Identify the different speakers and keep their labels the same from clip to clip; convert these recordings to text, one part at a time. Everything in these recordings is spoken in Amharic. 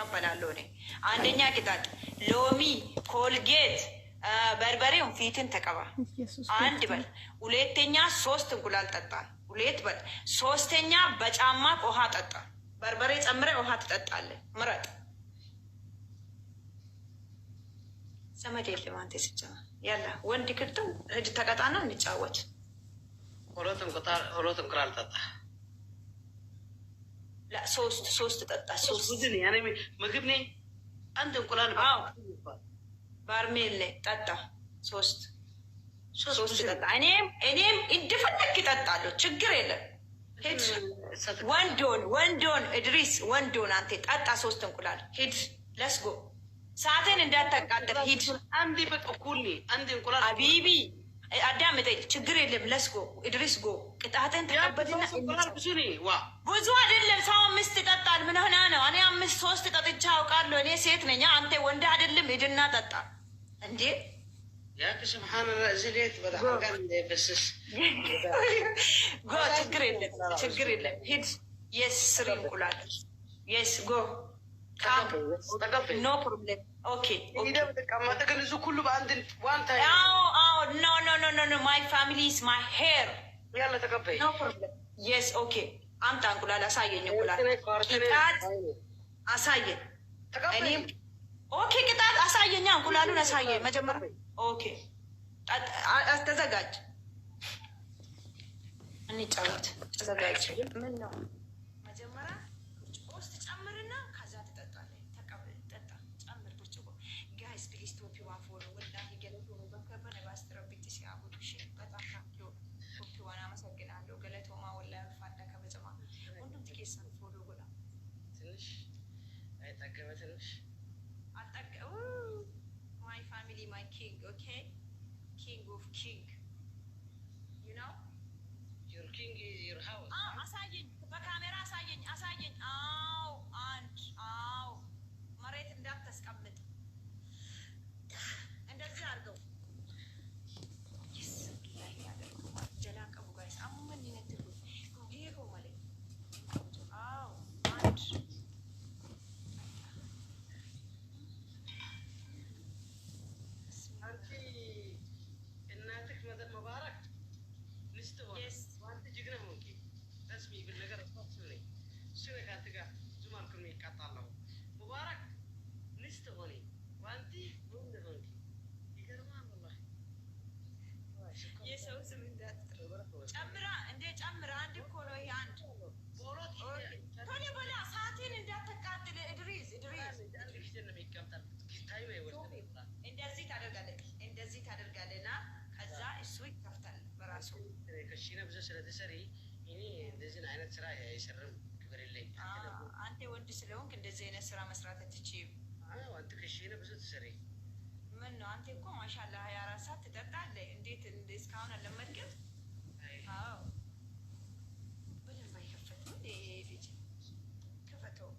Speaker 1: እቀበላለሁ እኔ። አንደኛ ቅጣት ሎሚ፣ ኮልጌት፣ በርበሬውን ፊትን ተቀባ አንድ በል። ሁለተኛ 3 እንቁላል ጠጣ 2 በል። ሶስተኛ በጫማ ውሃ ጠጣ። በርበሬ ጨምረ ውሃ ትጠጣለህ። ምረጥ። ዘመድ የለም አንተ ስጨማ ያለ ወንድ ክርተው ሂድ ተቀጣና እንጫወት።
Speaker 2: ሁለት እንቁላል ጠጣ።
Speaker 1: لا ሶስት ጠጣ።
Speaker 2: ሶስት ያኔ ምግብ ነኝ። አንድ እንቁላል
Speaker 1: ባርሜል ላይ ጠጣ። ሶስት ጠጣ። እኔም እንደፈለክ ይጠጣለሁ፣ ችግር የለም። ሂድ ወንዶን እድሪስ ወንዶን አንተ ጠጣ 3 እንቁላል ሂድ። ለስጎ ሰዓትን እንዳታቃጥል ሂድ።
Speaker 2: አንድ በቃ ኩሊ አንድ እንቁላል
Speaker 1: አቢቢ አዳምጠኝ፣ ችግር የለም። ለስጎ እድሪስ ጎ ቅጣትን ተቀበልና ብዙ አይደለም። ሰው 5 ይጠጣል። ምን ሆና ነው? እኔ 3 ጠጥቻ አውቃለሁ። እኔ ሴት ነኝ፣ አንተ ወንድ አይደለም። ሂድና ጠጣ እንዴ።
Speaker 2: ያክ ሱብሃንአላህ እዚህት በጣም ጋር እንደበስስ
Speaker 1: ጎ ችግር የለም ሂድ። የስ 3 እንቁላል የስ ጎ ኖ ፕሮብሌም ኦኬ። ኖ ማይ ፋሚሊ ኢዝ ማይ ሄር። ኖ ፕሮብሌም የስ ኦኬ። አምጣ እንቁላል አሳየኝ። እንቁላል ቅጣት አሳየኝ። እኔም ኦኬ ቅጣት አሳየኛ። እንቁላሉን አሳየኝ መጀመሪያ። ኦኬ ተዘጋጅ፣ እንጫወት። ተዘጋጅ። ምን ነው መጀመሪያ ብርጭቆ ውስጥ ጨምርና ከዛ ትጠጣለህ። ተቀበል፣ ጠጣ፣ ጨምር ብርጭቆ። ጋይስ ፕሊዝ ቶፒ ዋን ፎሎ ወላሂ ገለቶ ነው በከበነ ባስተረብት ሲያቡዱ ሽ በጣም ታክሎ ቶፒ ዋን አመሰግናለሁ። ገለቶማ ወላሂ አልፋዳ ከበጀማ ሁሉም ትኬሰን ፎሎ ጎላ
Speaker 2: ትንሽ አይጠገበ ትንሽ አጠገቡ
Speaker 1: ማይ ፋሚሊ ማይ ኪንግ ኦኬ ኪንግ ኦፍ ኪንግ ዩ ኖ
Speaker 2: ዩር ኪንግ ዩር ሃውስ።
Speaker 1: አሳየኝ፣ በካሜራ አሳየኝ። አዎ መሬት እንዳታስቀምጥ እንደዚህ አድርገው። ጀላቀቡ ጋይስ አሙመን ይነትሉ ጌሮ ማለት አዎ አንድ
Speaker 2: አንቺ እናትህ መደር መባረክ ንስት ሆነ ዋንት ጅግና ሆንኪ ረስሚ ብል ነገር አጥቶልኝ እሱ ከአንተ ጋር ዙማን ከምን ይቃጣለው ሙባረክ ንስት ሆነ ዋንቲ ወንድ ሆንኪ ይገርማል والله።
Speaker 1: የሰው ስም እንዳትጥሩ ጨምራ እንደ ጨምራ አንድ እኮ ነው ይሄ አንድ
Speaker 2: ቦሮት
Speaker 1: ቶሎ በላ ሰዓትን እንዳትቃጥል እድሪስ
Speaker 2: ነው የሚቀምጣል ታይ ነው ወስደ
Speaker 1: እንደዚህ ታደርጋለና ከዛ እሱ ይከፍታል በራሱ።
Speaker 2: ከሺነ ብዙ ስለተሰሪ እኔ እንደዚህ አይነት ስራ አይሰራም። ክብር የለኝ።
Speaker 1: አንተ ወንድ ስለሆንክ እንደዚህ አይነት ስራ መስራት አትችይም።
Speaker 2: አንተ ከሺነ ብዙ ተሰሪ
Speaker 1: ምን ነው አንተ እኮ ማሻአላህ 24 ሰዓት ትጠጣለህ። እንዴት እስካሁን አልለመድክም? አዎ በደንብ አይከፈትም። ልጅ ክፈተው።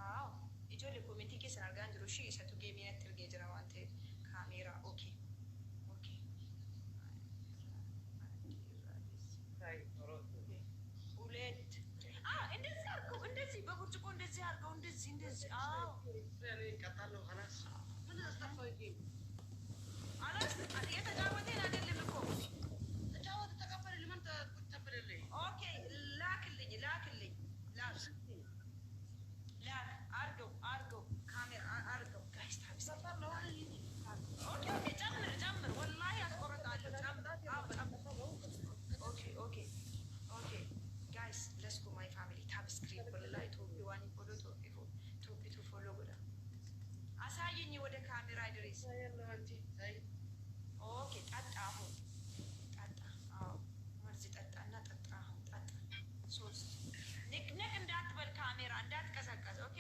Speaker 1: አዎ ኢጆሌ ኮሚኒቲ ኬስ አርጋን ጅሩ ሺ ሰቱ ጌም ያትል ጌጅራ አንተ ካሜራ ኦኬ ሁለት እንደዚህ አድርገው፣ እንደዚህ በብርጭቆ እንደዚህ አድርገው፣ እንደዚህ አዎ
Speaker 2: ቀጣለው خلاص ምን አስተፋቂ
Speaker 1: አላስ የተጫወተን አይደለም እኮ
Speaker 2: ተጫወተ ተቀበለ ለምን ተቀበለልኝ?
Speaker 1: ኦኬ ላክልኝ አርገው ካሜራ አርገው ጋይስ ታብስ ኦኬ ጨምር ወላሂ ያስቆርጣለሁ። ኦኬ ጋይስ ለስኩ ማይ ፋሚሊ ታብ ስክሪን ወላሂ ቶፒ ዋን ፎሎ ቶፒ ቱ ፎሎ ጎዳ አሳየኝ ወደ ካሜራ ድሬስ። ኦኬ ጠጣ አሁን ጠጣ። አዎ መርዝ ጠጣና ጠጣ አሁን ጠጣ። 3 ንቅንቅ እንዳትበል ካሜራ እንዳትቀሰቀስ። ኦኬ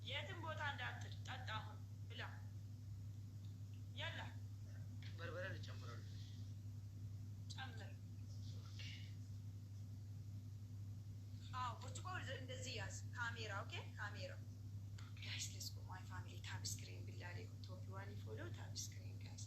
Speaker 1: የትም ቦታ እንዳትል ጠጣ አሁን ብላ ያላ
Speaker 2: በርበሬ ጨምር።
Speaker 1: አዎ ብርጭቆ እንደዚህ ያዝ ካሜራ። ኦኬ ካሜራ ጋይስ ሌትስ ጎ ማይ ፋሚሊ ታብ ስክሪን ቢላሌ ቶፒ ዋን ፎሎ ታብ ስክሪን ጋይስ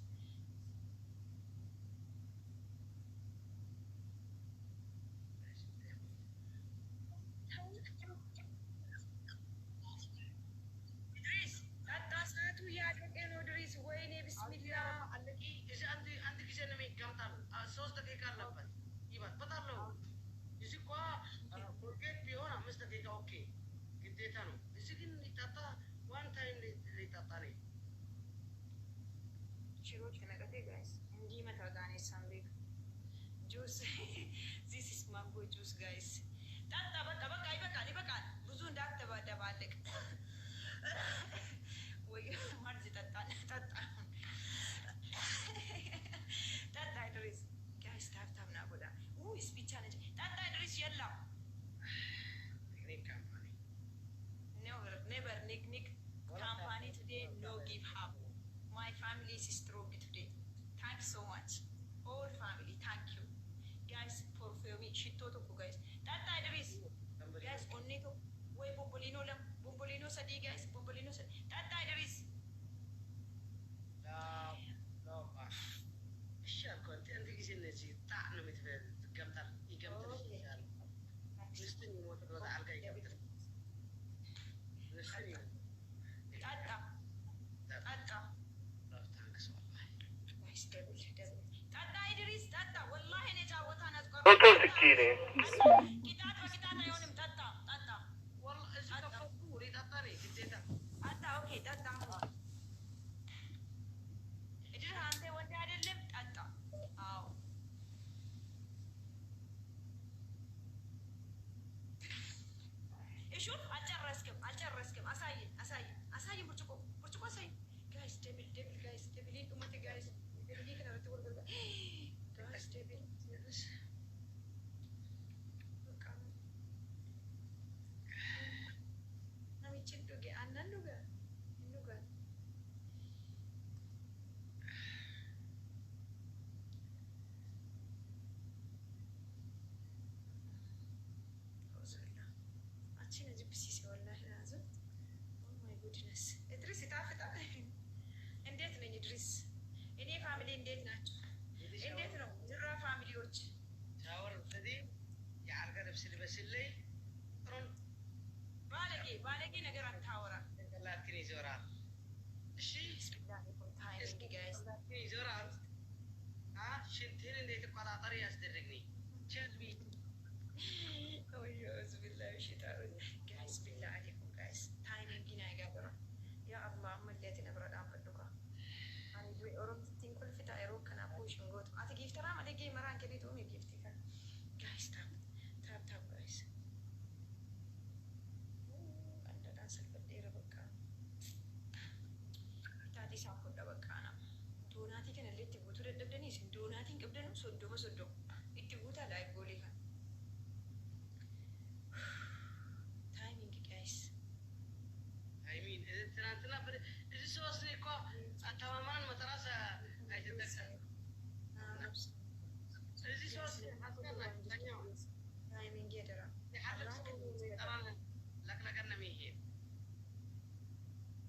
Speaker 1: ድሪስ ወይኔ ቢስሚላ
Speaker 2: አለቂ እዚ አንድ ጊዜ ነው የሚቀምጣል 3 ደቂቃ አለበት ይበጣለው እዚህ ቋ ፎርጌት ቢሆን 5 ደቂቃ ኦኬ ግዴታ ነው እዚህ ግን ሊጣጣ ዋን ታይም ሊጣጣ ነው
Speaker 1: ሽሮች ከነቀቴ ጋይስ እንዲህ መታጋኔ ሳምቤክ ጁስ this is mango juice guys ጠጣ በቃ ይበቃል ብዙ እንዳትደባለቅ ወይ ማርዚ ጠጣ ድሪስ ጋይስ ታብታብ ና ጎዳ ውይስ ብቻ ነች ጠጣ ድሪስ የለም never nick company today no give up my family is strong today thanks so much all family thank you guys for me shitto to guys tata idris guys onni to way bombolino sadi guys bombolino sadi tata idris
Speaker 2: no shall content is in the ta no mit gamtal igamtal shal listin mo to da alga igamtal
Speaker 3: Dottor Sicchini.
Speaker 1: አልጨረስክም አሳይ ብርጭቆ አሳይ ጋይስ ደብል ጋይስ ደብል ኡመት ጋይስ ደብል ከነረት ወርገ ጋይስ ደብል ነሚችን ዱጌ አናን ዱጋ እኔ ፋሚሊ እንዴት ናቸው? እንዴት ነው ዝራ ፋሚሊዎች?
Speaker 2: ሻወር ወሰዲ የአልጋ ልብስ ልበስልኝ ጥሩን
Speaker 1: ባለጌ ነገር አታወራ።
Speaker 2: ላትክን ይዞራል። እሺ ይዞራል። ሽንትን እንዴት ቆጣጠር ያስደርግኒ ቸልቢ ቢላሂ ሽጣሩ ጋይስ ቢላ አለይኩም ጋይስ ታይሚንግ ናይጋራ ያ አላህ መለቲ ነብረዳን ፈዱካ Oromtittiin kulfita yeroo kana puushin gootu ati giiftaraa malee geemaraan kennitu mi giifti kan gaayis taap gaayis andadhaan salphadheera bakka taati isaan fudha bakka nama doonaatii kanallee itti guutuu dadhabdanii isin doonaatiin qabdanu soddoma itti guutaa laayik goolii kan taayimiingi gaayis ታይሚን ትናንትና እዚህ ሶስት እኮ አተማማን መጠራስ አይተጠቀም እዚህ ሶስት አስቀናኛው
Speaker 1: ታይሚንግ የደራ
Speaker 2: ለቅለቀን ነው የሚሄድ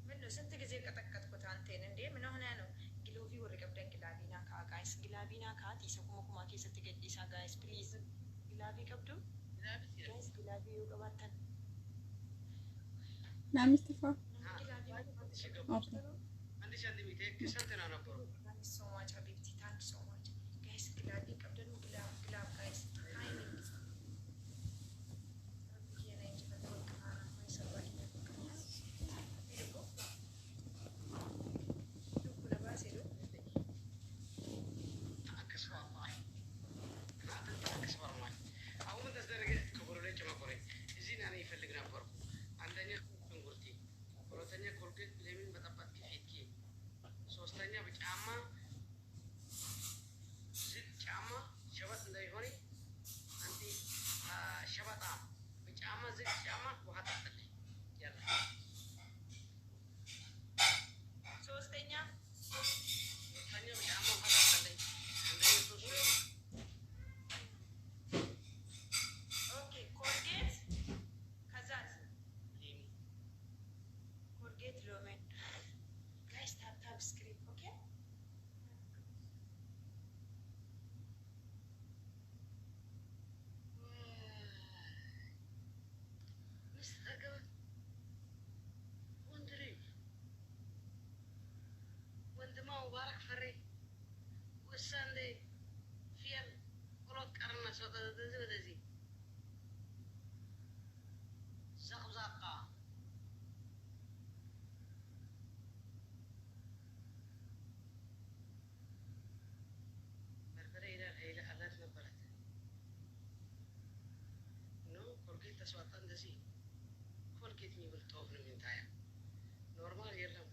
Speaker 1: ምን ነው ስንት ጊዜ ቀጠቀጥኩት አንቴን እንዴ ምን ሆነ ነው ግሎቪ ወር ቀብደን ግላቢና ጋይስ ግላቢና ካቲ ሰኩማ ከሰት ገዲሳ ጋይስ ፕሊዝ ግላቢ ቀብዱ ጋይስ ግላቢ ይቀባታል
Speaker 4: ናሚስቲፋ
Speaker 2: አንድ ሻንቲሜት ከሰንተና ነበሩ
Speaker 1: so much habibti thank so much guys ግላቢ ቀብደን ግላብ ጋይስ ታይሚንግ
Speaker 2: ሲወጣ እንደዚህ ኮልጌት የሚበልጠው ነው የሚታያ ኖርማል የለም።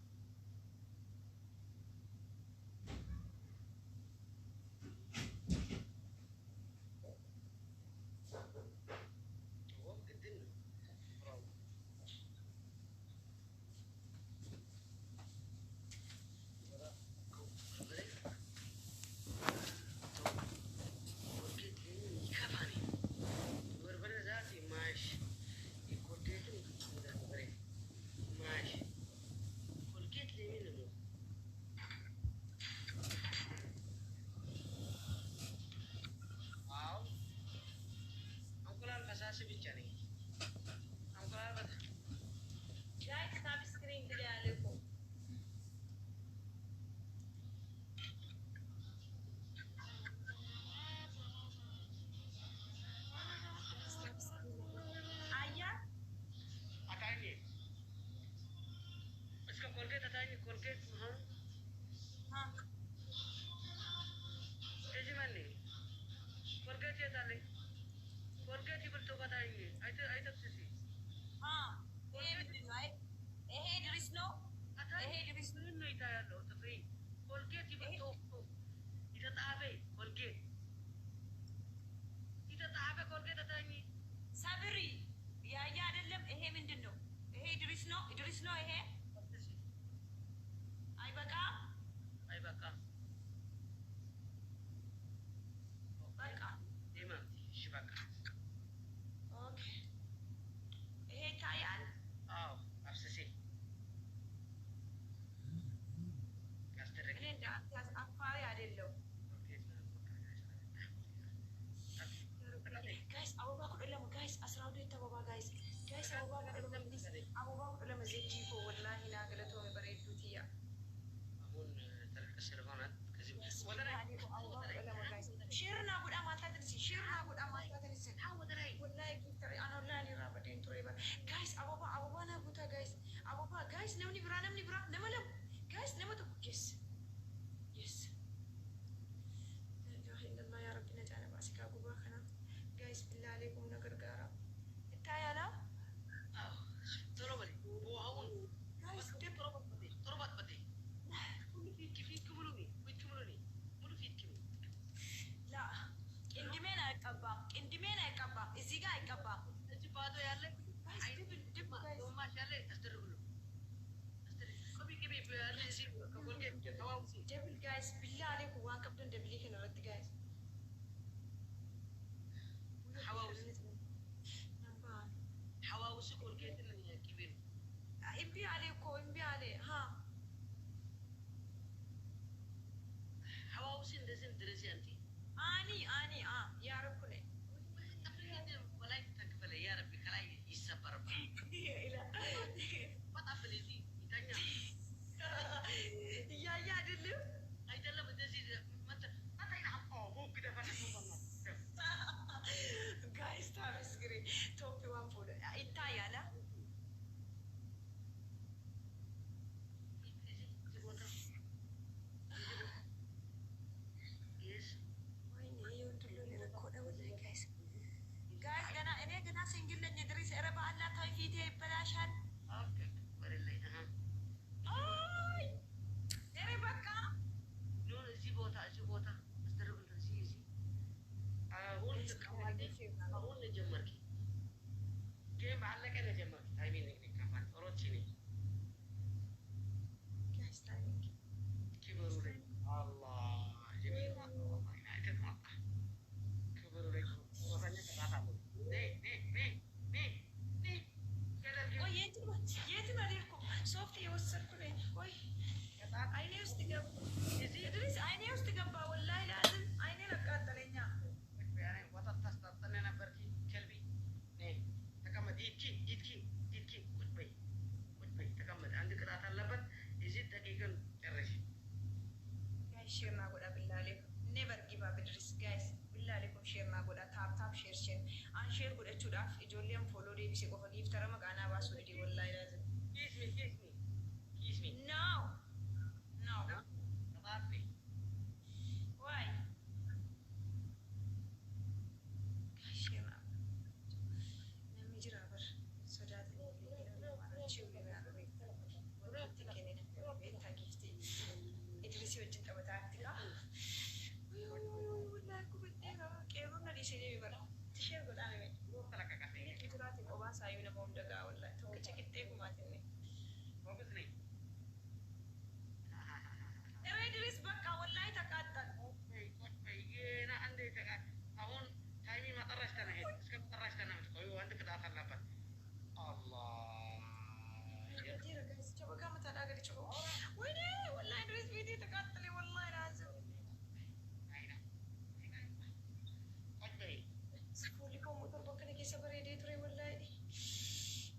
Speaker 1: سيدي برا تشير قول أنا مين إني تجراتي قبا سايونا بوم دقا ولا توك تكتيكو ما تني إيه دريس بقى والله تكاتل كثير guys coba kamu tak ada coba ويني والله دريس فيديو تكاتلي والله لازم سفولي كم motor بكني كيسة بريدي تري والله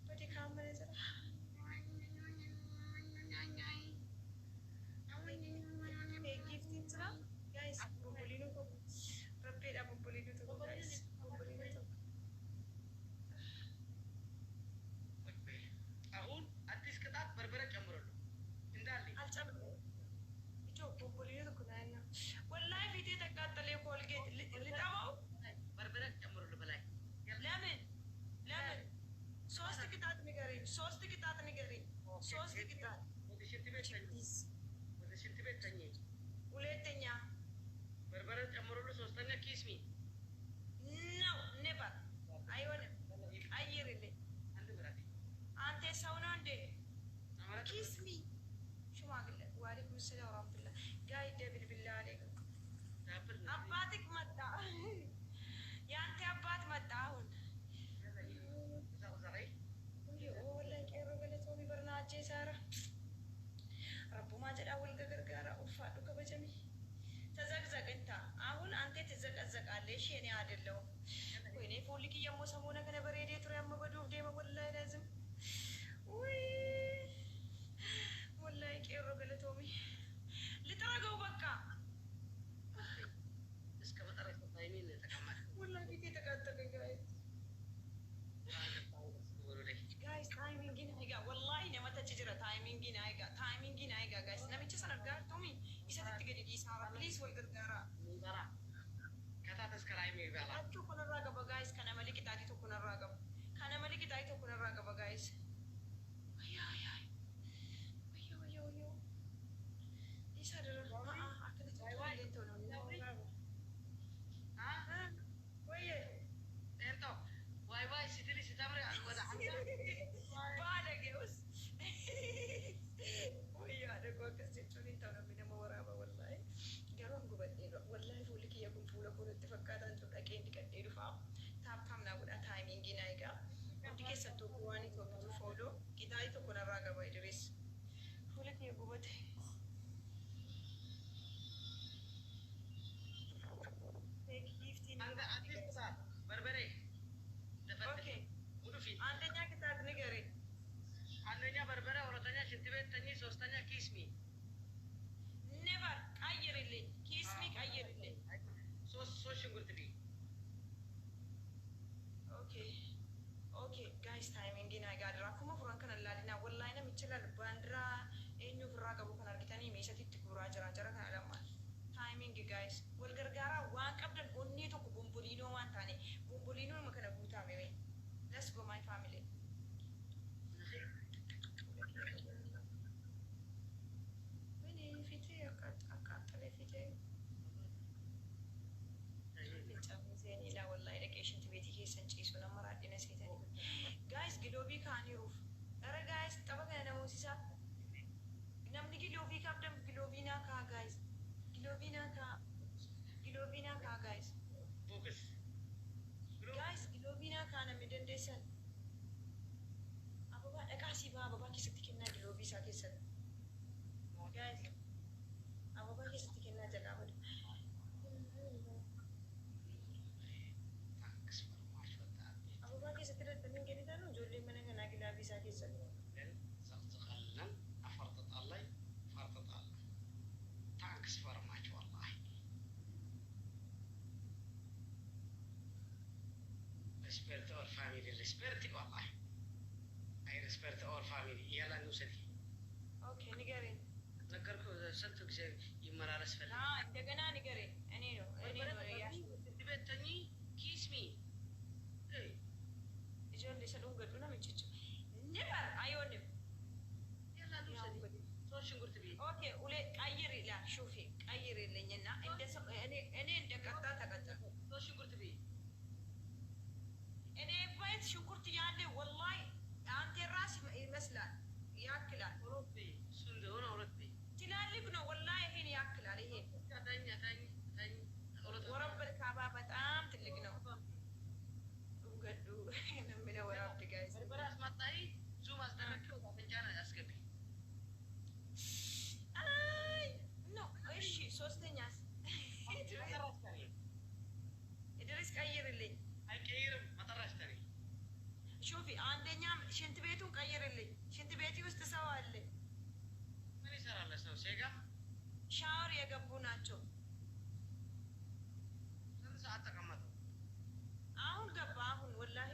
Speaker 1: بدي كامل زلا gift زلا guys بقولينه ربي لا بقولينه تو guys بقولينه تو አልጨምርም እጆ ቦምቦሊኖ ተኩናና ወላሂ ፊቴ ተቃጠለ። ኮልጌት ልጠባው ለምን ሶስት ቅጣት ንገሪኝ። ሶስት ቅጣት ሁለተኛ ነው ኔቨር አይሆንም። ቀይርልኝ። አንተ ሰው ነው እንዴ? ኪስሚ ሽማግሌ ዋሌኩም ሰላም ወራህመቱላህ ጋይ ደብል ቢላ አለይኩም አባትክ መጣ። ያንተ አባት መጣ። አሁን ወላሂ ቄሮ ገለቶ ቢበርናቼ ሳራ ረቡማ ጀዳ ወልገ ገርጋራ ኡፋዱ ከበጀሚ ተዘቅዘቅ እንታ አሁን አንተ ትዘቀዘቃለሽ። እኔ አይደለሁም። ወይኔ ፎሊክ የሞ ሰሞነ ከነ በሬዴ ቱር ያመበዱ ደመ ወላሂ ለዝም ወይ ወላሂ ቄሮ ገለቶሚ ልጠረገው በቃ ወላሂ ፊቴ ተቃጠለኝ። ጋይስ ታይሚንግን አይጋ ወላሂ ነመተች ጅረ ታይሚንግን አይጋ ጋይስ ነምቸ ሰነጋር ቶሚ ይሰት ገዲ ዲሳራ ፕሊዝ ወል ገርጋራ አቹ ኩነራ ገበ ጋይስ ከነ መልክ ጣቲ ቶ ኩነራ ገበ ጋይስ አንደኛ ቅጣት ንገረኝ።
Speaker 2: አንደኛ በርበሬ፣ ሁለተኛ ሽንት ቤት ተኝ፣ ሶስተኛ ኪስሚ
Speaker 1: ኔቨር ቀይርልኝ። ኪስሚ ቀይርልኝ።
Speaker 2: ሶስት ሽንኩርት ቢ
Speaker 1: ኦኬ ጋይስ ታይሚንግን አይጋድራ ኩማ ፍራን ከነ ላሊና ወላሂ ነም ይችላል ባንድራ ኤኙ ፍራ ቀቡ ከነ አርጊተኒ ሜሰቲት ኩራ ጀራ ከነ ለማ ታይሚንግ ጋይስ ወልገርጋራ ዋን ቀብደን ኦኔ ቶኩ ቦምቦሊኖ ማንታኔ ቦምቦሊኖ መከነ ጉታ ሜ let's go my family ወይኔ ፊቴ አቃጠለ ፊቴ ጨምዜን ኢላ ወላሂ ደቄሽንት ቤት ይሄ ሰንጪሱ ነመራዲነ ሴተኒ ጋይስ ግሎቢ ካኒሩፍ ኧረ ጋይስ ጠበቀ ነሞሲሳ ነምኒ ግሎቢ ካብደም ግሎቢና ካ ጋይስ ግሎቢና ካ ጋይስ
Speaker 2: ፎከስ
Speaker 1: guys gilobina kana midandesan ababa dhaqaasi ba ababa keessatti kennaa gilobii isaa keessatti guys ababa keessatti kennaa jalqabadu ababa keessatti dadhabin kennitaa nu ijoollee mana kanaa gilaabii isaa keessatti
Speaker 2: respect our family, respect Allah. I respect our family. Yalla nusati.
Speaker 1: okay ንገረኝ
Speaker 2: ነገርኩ ስንት ጊዜ ይመላለስ ፈለ
Speaker 1: እንደገና ንገረኝ እኔ ነው ያሽ
Speaker 2: ትበተኝ ኪስሚ
Speaker 1: ijoollee sadhuun gadhu namichichu never አይሆንም
Speaker 2: yalla nusati ሶስት ሽንኩርት ቢ
Speaker 1: okay ኡሌ ቀይር ላ ሹፊ ቀይርልኝና እንደ እኔ እንደ ቀጣ ተቀጣ
Speaker 2: ሶስት ሽንኩርት ቢ
Speaker 1: ያለ ወላሂ አንተ ራስ ይመስላል ያክላል።
Speaker 2: እሱ እንደሆነ ሁለት
Speaker 1: ትላልቅ ነው ወላሂ ይሄን ያክላል። ይሄ ወረበል ካባ በጣም ትልቅ ነው። ገዱ ነው ወራብ ጋይስ
Speaker 2: በራስ ማጣይ ዙም አስደረከው አፍንጫና ያስገቢ
Speaker 1: አይ ኖ እሺ ሶስተኛስ ኢድሪስ ቀይርልኝ።
Speaker 2: አይቀይርም መጠራሽ ተኔ
Speaker 1: ሹፊ አንደኛም ሽንት ቤቱን ቀይርልኝ። ሽንት ቤት ውስጥ ሰው አለ።
Speaker 2: ምን ይሰራል ሰው ሴጋ
Speaker 1: ሻወር የገቡ ናቸው።
Speaker 2: ስንት ሰዓት ተቀመጠው?
Speaker 1: አሁን ገባ። አሁን ወላሂ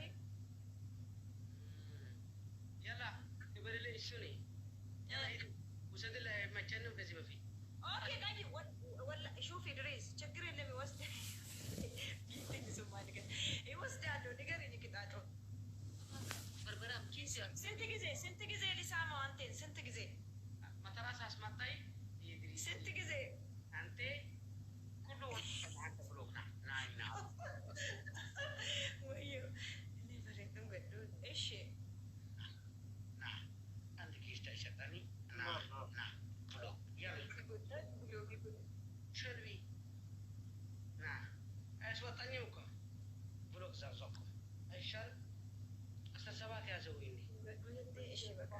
Speaker 2: ያላ ይበልል እሱ ነኝ ያላ ሂዱ ውሰድ ላይ መቸንም ከዚህ በፊት
Speaker 1: ኦኬ ጋጂ ወላሂ ሹፊ ድሬስ ችግር የለም ይወስድ ቢትኝ ሱማ ነገር ይወስዳለሁ። ንገረኝ ቅጣቱ
Speaker 2: በርበራም ኪስ
Speaker 1: ስንት ጊዜ ሊሳማው አንቴን ስንት ጊዜ
Speaker 2: መተራስ አስማጣይ
Speaker 1: ስንት ጊዜ
Speaker 2: አንተ ሁሉ አንተ ብሎና ናይና
Speaker 1: ወዮ እኔ በረንቱን ገዱ እሺ
Speaker 2: ና አንተ ኪስ ተሸጣኒ ና ብሎ ያለ
Speaker 1: ጉዳይ ብሎ ቢጉ
Speaker 2: ሸልቢ ና አያስወጣኝም እኮ ብሎ ዛዛኩ አይሻል አስተሰባት ያዘው ይኔ
Speaker 1: እሺ በቃ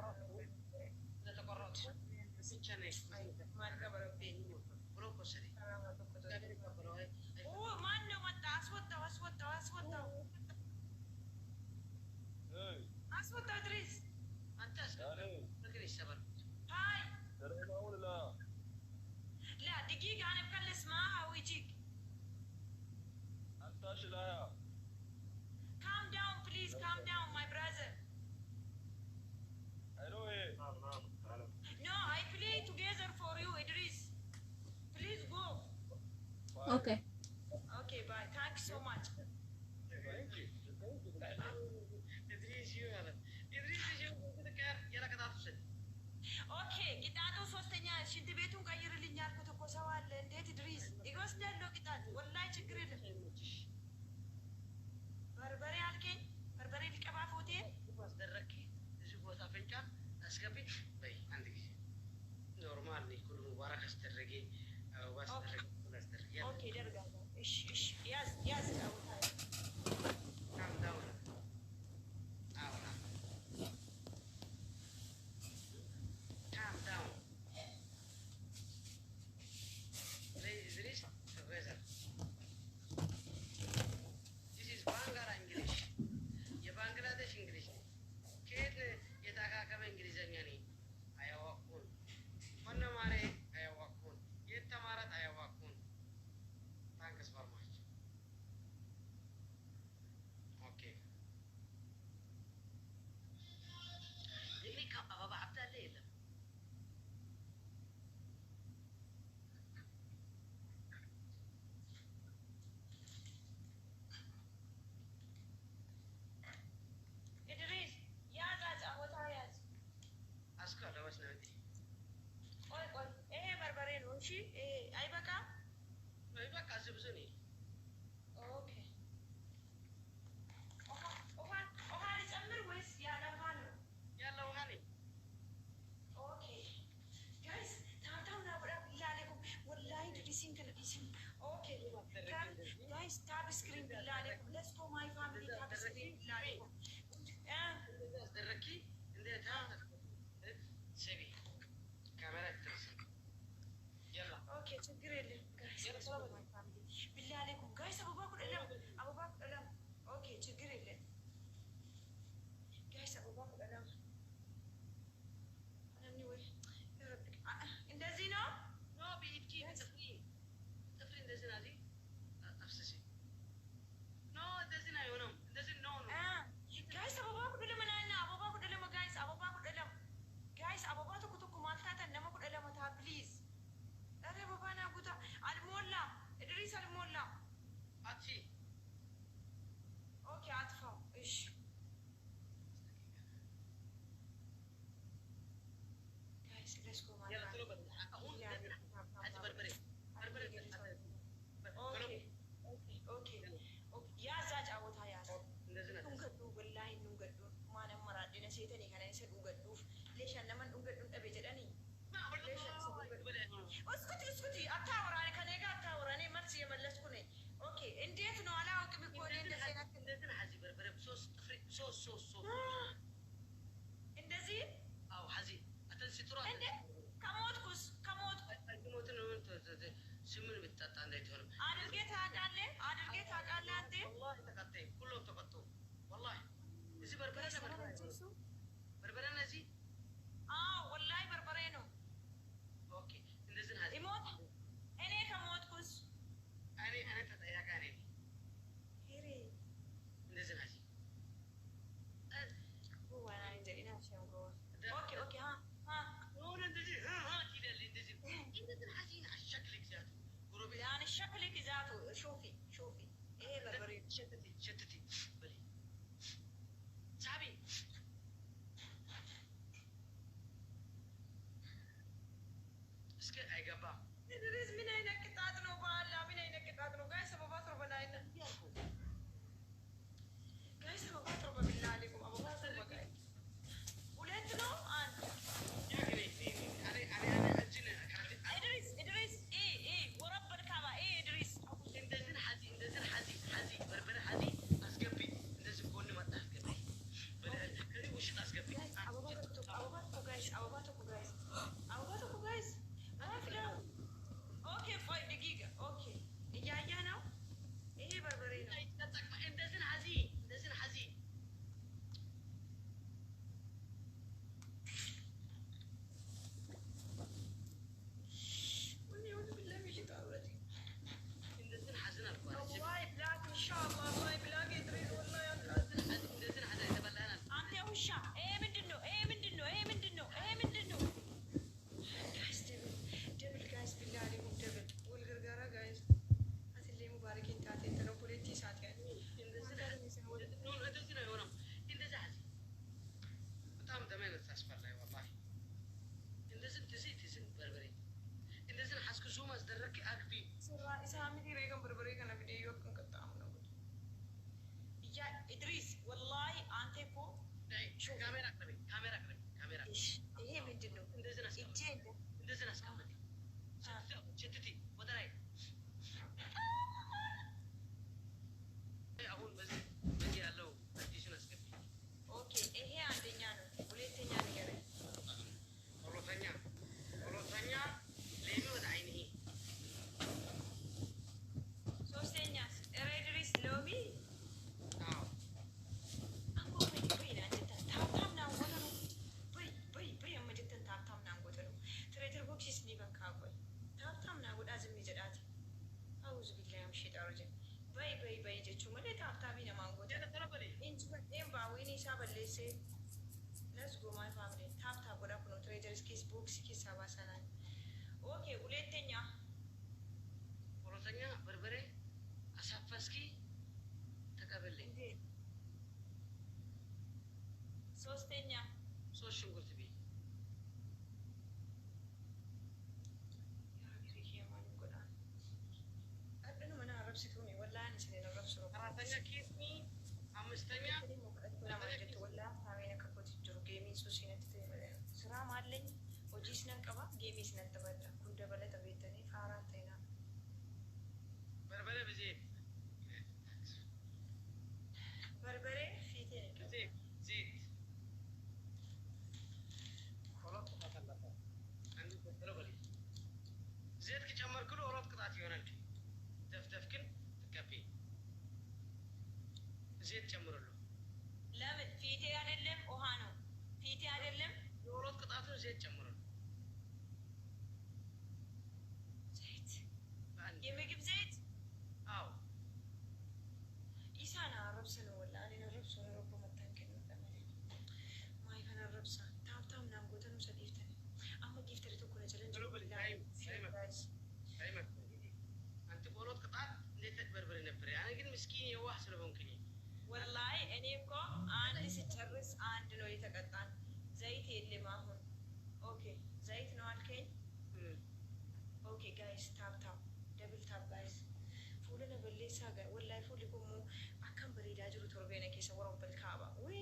Speaker 2: ለተቆረጡ ብቻ ነኝ
Speaker 1: ማቀበረብኝ
Speaker 2: ብሎ ኮሰሪ
Speaker 1: ማን ነው መጣ? አስወጣው ድሬስ
Speaker 2: አንተ ነገር ይሰበር
Speaker 1: هاي لا دقيقة أنا بكلس معها ويجيك. Calm down please, calm down my brother. No, I play together for you, Idris. Please go.
Speaker 4: Okay.
Speaker 1: Okay, bye. Thanks so much. ኦኬ ቅጣቱ ሶስተኛ ሽንት ቤቱን ቀይርልኝ ያልኩት እኮ ሰው አለ። እንዴት ድሪስ ይወስዳለሁ ቅጣት ወላሂ ችግር የለም። በርበሬ አልከኝ በርበሬ ሊቀባ ፎቴ
Speaker 2: አስደረግኪ እዚህ ቦታ ፍንጫ አስገቢ በይ አንድ ጊዜ ኖርማል ነው ሁሉ ሙባረክ አስደረገ አስደረገ አስደረገ
Speaker 1: ኦኬ ደርጋለሁ። እሺ ያዝ
Speaker 2: calm down ahora calm down Idris Professor this is Bangla English የባንግላዴሽ እንግሊዝ ከየት የታካከመ እንግሊዘኛ ነኝ አያዋቁን መነማሬ አያዋቁን የት ተማረት አያዋቁን ታንክስ ቨሪ ማች ኦኬ ዲግሪ አበባ አብዳለ የለም
Speaker 1: ኢድሪስ ያዝ አጫወታ ያዝ
Speaker 2: አስካለወስ ነው እንዴ
Speaker 1: ቆይ ይሄ በርበሬ ነው። እሺ አይበቃም?
Speaker 2: በቃ ዝብዙ ነኝ
Speaker 1: ኦኬ ውሃ ልጨምር ወይስ ያለ ውሃ ነው?
Speaker 2: ያለ ውሃ ነኝ
Speaker 1: ኦኬ ጋይስ ታውታውና ወዳ ቢላሌኩም ወላሂ ድሪሲንግ ኦኬ ጋይስ ታብ ስክሪን ቢላሌኩም ሌትስ ጎ ማይ ፋሚሊ ታብ ስክሪን ቢላሌኩም
Speaker 2: አስደረግኪ እንዴት ሰቢ ካሜራ ይተርስ ያላ
Speaker 1: ኦኬ ችግር የለም ጋይስ ሌትስ ጎ ማይ ፋሚሊ ቢላሌ ليش أنا من أبي جدني اسكتي أتاوراني كان يقع أتاوراني مرسي ملسكوني أوكي إنديت نو على وكم يكون
Speaker 2: እንደዚህ حزي بربر بصوص
Speaker 1: إندزي
Speaker 2: أو حزي أتنسي تروح
Speaker 1: إندي كموت
Speaker 2: الموت إنه سمن بتطلع عندي تهرب
Speaker 1: أدرجت هذا أنت
Speaker 2: والله تقطع كلهم تقطعوا والله إذا بربرنا زي
Speaker 1: والله بربرينو
Speaker 2: أوكي إندزين حزي
Speaker 1: يموت أنا كموت كوس
Speaker 2: أنا تتأيها كاني
Speaker 1: هيري
Speaker 2: إندزين حزي
Speaker 1: هو أنا عندي عشان أقول أوكي ها
Speaker 2: هو إندزين ها كده اللي إندزين حزين على شكلك ذاته قربي
Speaker 1: يعني شكلك ذاته شوفي إيه بربرينو
Speaker 2: شتتي بلي صاحبي اسكي أيقابا
Speaker 1: إدريس من أين كتاتنو بالله من أين كتاتنو جاي سبب أطرب ناينا جاي سبب أطرب بالله عليكم أبو أطرب جاي ولدنا أنت
Speaker 2: أنا أجينا
Speaker 1: إدريس إيه ورب الكعبة إيه إدريس
Speaker 2: إندزين حزي بربر حزي أسقبي إندزين كوني ما تسقبي بلي وش تسقبي
Speaker 1: أبو باتو جايز ما في لا أوكي 5 دقيقة أوكي إجا أنا إيه بربرينو
Speaker 2: إندزين حزي
Speaker 1: ونعوذ بالله من الشيطان الرجيم
Speaker 2: إندزين حزنا الكوارث
Speaker 1: الله يبلاك إن شاء الله الله يبلاك إدريس والله يا أخي
Speaker 2: إندزين حزنا يتبلعنا
Speaker 1: أنت يا وشا إيه من دنو جايز دبل جايز بالله عليكم دبل والغرغرة جايز هاتي مباركين تاتي ترى بوليتي ساعتين
Speaker 2: إندزين يورم إندزين حزي بتعمل دمين التسفر لا والله إندزين تزين بربري إندزين حسك زوم أصدرك أكبي
Speaker 1: سرا إسامي ريكم بربري كنا فيديو كن كتامنا يا إدريس والله أنت كو
Speaker 2: شو كاميرا أقربي
Speaker 1: إيش إيه من دنو
Speaker 2: إندزين أسكبي
Speaker 1: إجينا
Speaker 2: إندزين أسكبي شتتي ودراي أقول بس يالله أديشن أسكبي
Speaker 1: أوكي إيه عندنا نو وليتني أنا كره
Speaker 2: ولوثانيا ليمي ودعينه
Speaker 1: سوسينياس إدريس لوبي
Speaker 2: أو
Speaker 1: أنكو بين أنت تام نعوضنا بي أما جدا تام نعوضنا ترى بوكس اسمي بكاكوي تام نعوض أزمي جداتي أعوذ بالله من الشيطان الرجيم بي جتشو ملي تابي نمانغو
Speaker 2: أنا ترى بلي
Speaker 1: إن باويني شابل ليسي let's go my family tap ولا كنو تريدرز كيس بوكس كيس سبا سنة أوكي وليتنيا
Speaker 2: ولوثانيا بربري أسافسكي تقبلي
Speaker 1: سوستنيا
Speaker 2: ሶስት ሽንኩርት ቢ አራተኛ ኬትኒ አምስተኛ
Speaker 1: ስራም አለኝ hojiis nan qaba geemiis nan taphadha kun dabalata beektanii faaraan ta'inaa
Speaker 2: በርበሬ ብዜት
Speaker 1: barbaree fiiteen
Speaker 2: ዘይት ሁለት ቅጣት አለበት አንዱ በተለው በል ዘይት ከጨመርኩ ሁለት ቅጣት ይሆናል ደፍደፍክን ትቀቢ ዘይት ጨምሩልኝ
Speaker 1: ለምን ፊቴ አይደለም ውሃ ነው ፊቴ አይደለም
Speaker 2: የሁለት ቅጣቱን ዘይት ጨምሩልኝ
Speaker 1: ዘይት የምግብ ዘይት
Speaker 2: አዎ
Speaker 1: ኢሳና ረብሰ ነው ወላ እኔ ረብሰ ነው ረቦ መታከል ነው ተመለ ማይ ከነ ረብሳ ታብታም ናም ጎተኑ ሰዲፍተን አማ ጊፍተር ተኮነ ቸለንጅ
Speaker 2: አንተ በሁለት ቅጣት እንዴት ተበርበሬ ነበር ያኔ ግን ምስኪን የዋህ ስለሆንኩኝ
Speaker 1: ወላሂ እኔ እኮ አንድ ስጨርስ አንድ ነው የተቀጣን ዘይት የለም አሁን ኦኬ ዘይት ነው አልከኝ ኦኬ ጋይስ ታፕ ደብል ታፕ ጋይስ ፉለነ በሌሳ ጋር ወላሂ ፉሊ ኩሙ አከም በሪዳ ጅሩ ቶርቤነ ኬሰ ወረው በልካባ ወይ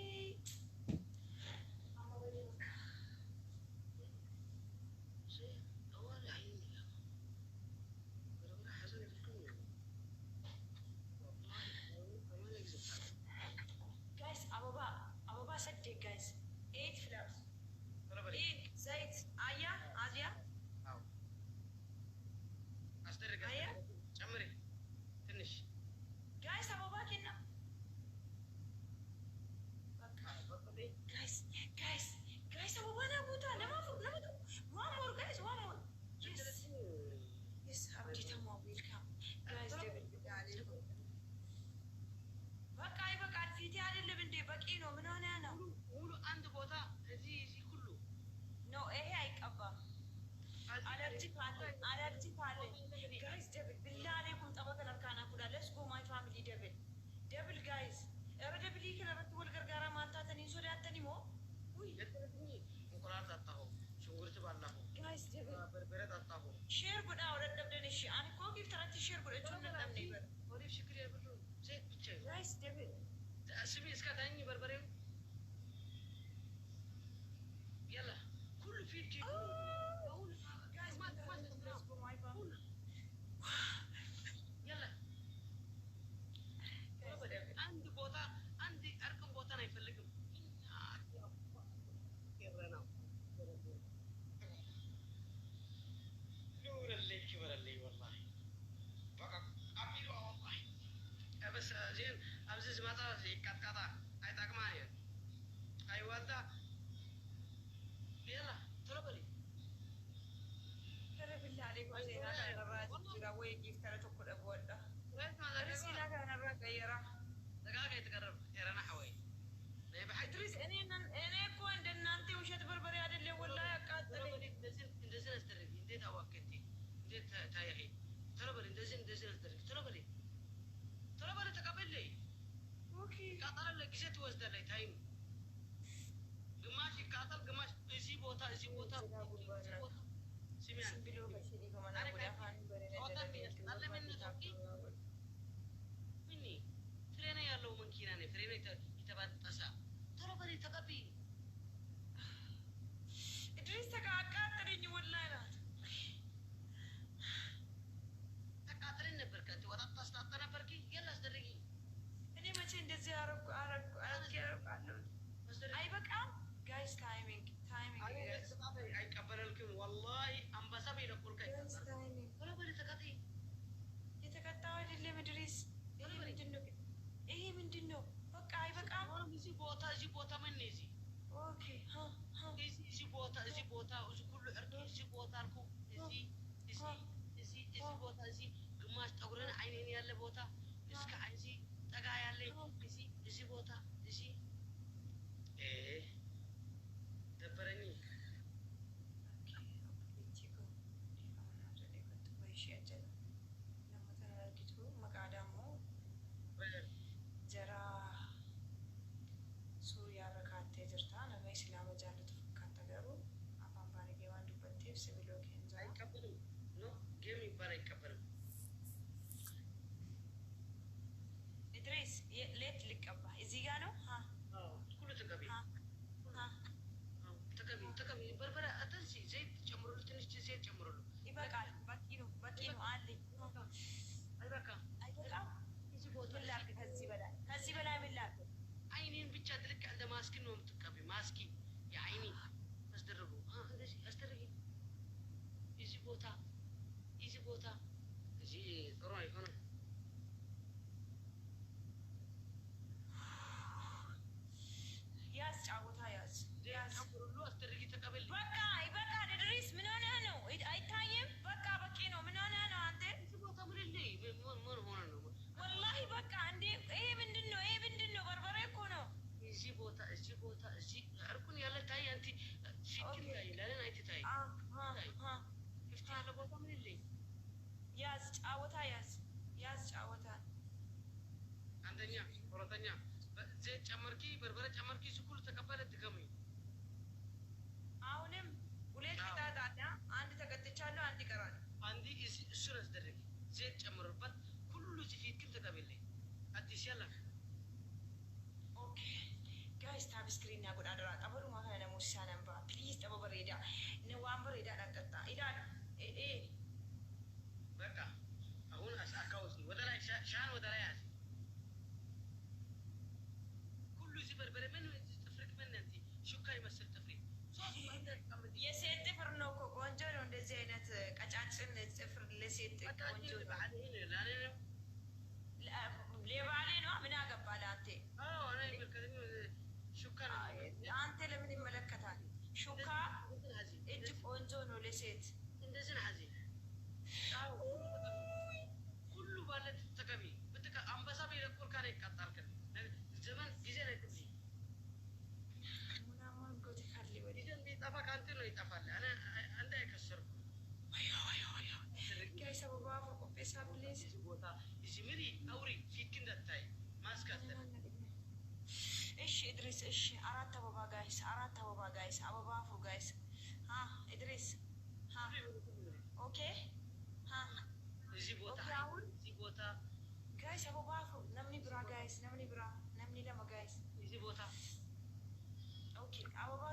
Speaker 1: ደብል ጋይዝ ኧረ ደብል ይከረበት ወልገር ጋራ ማንታተን ይሶዳ አተኒሞ ውይ
Speaker 2: እንቁላል ጠጣሁ፣ ሽንኩርት ባላሁ
Speaker 1: ጋይዝ ደብል
Speaker 2: በርበሬ ጠጣሁ።
Speaker 1: ሼር ጉዳ ወረደብደን እሺ አንኮ ጊፍተራት ሼር ጉዳ ቹን ነለም ነበር
Speaker 2: ወዲህ ሽክር ያብሉ ዘይት ብቻ
Speaker 1: ጋይዝ ደብል
Speaker 2: ስሚ እስከታኝ በርበሬው يلا كل في جيب
Speaker 1: ጋይዝ ማንታተን
Speaker 2: يلا عندي بوطة عندي أركم بوطة أنا يفلقهم نور اللي كبر اللي والله بقى أبيرو والله بس زين أبزز مطر يقطع أي تقماية أي والده يلا تربلي
Speaker 1: ከረብላ ላይ ወዜና ካራራጅ ጅራ ወይ ጊፍተራት እኮ ደወዳ ረሲላ ካራራ ቀየራ
Speaker 2: دقائق يتقرب يا حوي لا بحد
Speaker 1: ድሪስ እኔ እኮ እንደናንተ ውሸት በርበሬ አይደለም ወላሂ አቃጠለኝ
Speaker 2: እንደዚህ አስተርጊ እንዴት አዋከቲ እንዴት ታያሂ ተረበል እንደዚህ አስተርጊ ተረበል ተቀበለይ
Speaker 1: ኦኬ
Speaker 2: ቃጠለ ለጊዜ ትወስዳለች ታይም ግማሽ ይቃጠል ግማሽ እዚህ ቦታ ሲሚያን
Speaker 1: ብሎ በሽዲ ከመና ወደ አፋን በረነ
Speaker 2: አለ ምን ምኒ ፍሬና ያለው መኪና ነው ፍሬና የተባጠሰ ተረበል ተቀቢ
Speaker 1: ድሪስ ተቃቃጠለኝ ወላሂ ናት
Speaker 2: ተቃጥለን ነበር ከንተ ወጣት ታስታጣ ነበር ኪ የላ አስደረጊ
Speaker 1: እኔ መቼ እንደዚህ አረኩ አይበቃም ጋይስ ታይሚንግ
Speaker 2: አይቀበለልክም ወላሂ አንበሳ ቢለቁልከ ተረበል ተቀቢ
Speaker 1: የተቀጣው አይደለም ድሪስ ይሄ ምንድን ነው በቃ አይበቃም
Speaker 2: እዚህ ቦታ ምን እዚህ
Speaker 1: ኦኬ
Speaker 2: እዚህ ቦታ እዚህ ሁሉ እርቂ እዚህ ቦታ አልኩ እዚህ ቦታ እዚህ ግማሽ ጠጉረን አይኔን ያለ ቦታ እስከ እዚህ ጠጋ ያለ እዚህ ቦታ እዚህ ደበረኝ
Speaker 1: ጀራ ሱሪያ ረካቴ ጅርታ ነመ ኢስላማ ጃለቱ ፈካታ ገሩ አፋን ባረጌ ዋን ዱበቴፍ ሲብሎ ኬንዛ
Speaker 2: አይቀበልም ኖ ጌም ይባል አይቀበልም
Speaker 1: ኢድሪስ ሌት ሊቀባ እዚህ ጋር ነው
Speaker 2: ሁሉ ተቀቢ በርበሬ አተንሲ ዘይት ጨምሩሉ ትንሽ ዘይት ጨምሩሉ
Speaker 1: ይበቃል በቂ ነው አለኝ
Speaker 2: አይበቃም እዚህ ቦታ
Speaker 1: ምን ላድርግ ከዚህ በላይ ምን ላድርግ
Speaker 2: አይኔን ብቻ ትልቅ እንደ ማስክ ነው የምትቀቢ ማስኪ የአይኔ አስደርጉ እንደዚህ አስደርጊ እዚህ ቦታ እዚህ ጥሩ አይሆንም
Speaker 1: ያዝ ጫወታ ያዝ
Speaker 2: ሁሉ አስደርጊ ተቀበል
Speaker 1: በቃ ይበቃል ድሪስ ምን ሆነህ ነው አይታየም በቃ በቂ ነው ምን ሆነህ ነው አንተ
Speaker 2: እዚህ ቦታ ምን ሆነ ነው
Speaker 1: ወላሂ በቃ እንዴ ይሄ ምንድን ነው በርበሬ እኮ ነው
Speaker 2: እዚህ ቦታ እዚህ እርኩን ያለ ታይ አንቲ ፊት ታይ ለኔ አይታይ ክፍት ያለ ቦታ ምን ይለኝ
Speaker 1: ያዝ ጫወታ ያዝ ጫወታ
Speaker 2: አንደኛ ሁለተኛ ዘይት ጨመርኪ በርበሬ ጨመርኪ ስኩል ተቀበለ ድገመኝ
Speaker 1: አሁንም ሁለት ጣጣ አንድ ተቀጥቻለሁ አንድ ይቀራል
Speaker 2: አንዲ እሱን አስደረጊ ዘይት ጨምሩበት ሁሉ ፊት ግን ተቀበለኝ አዲስ ያለ
Speaker 1: ኦኬ ጋይስ ታብ ስክሪን ያጎዳ አደራ ጠበሩ ማከለ ለሙሳ ነምባ ፕሊዝ ጠበሩ በሬዳ ነዋም በሬዳ ዳጠጣ ይላል
Speaker 2: በቃ አሁን አካውስ ወደ ላይ ሻን ወደ ላይ ያዝ ሁሉ እዚህ በርበሬ ምን ጥፍርክ ምን እንት ሹካ ይመስል ጥፍሪ
Speaker 1: የሴት ጥፍር ነው እኮ ቆንጆ ነው እንደዚህ አይነት ቀጫጭን ጥፍር ለሴት ቆንጆ ነው ለባሌ ነው ምን አገባህ አንተ አንተ ለምን ይመለከታል ሹካ እጅ ቆንጆ ነው ለሴት
Speaker 2: እንደዚህ ነው ሁሉ ባለት ተቀቢ በተቀ አንበሳ ቢለቁል ካለ ይቀጣል ዘመን ጊዜ ላይ ጥፊ
Speaker 1: ምናምን ጎት ካለ ወዲ
Speaker 2: ጠፋ ካንተ ነው ይጠፋል እኔ አንተ አይከሰርኩ ጋይስ አበባ ቆጴሳ ፕሌስ ቦታ እዚህ ምሪ አውሪ ፊት እንደ
Speaker 1: إدريس إيش أراد أبغى جايس أراد أبغى جايس أبغى أفو جايس ها إدريس ها أوكي ها
Speaker 2: زيبوتا
Speaker 1: جايس أبغى أفو نمني برا جايس نمني برا نمني لما جايس
Speaker 2: زيبوتا
Speaker 1: أوكي أبغى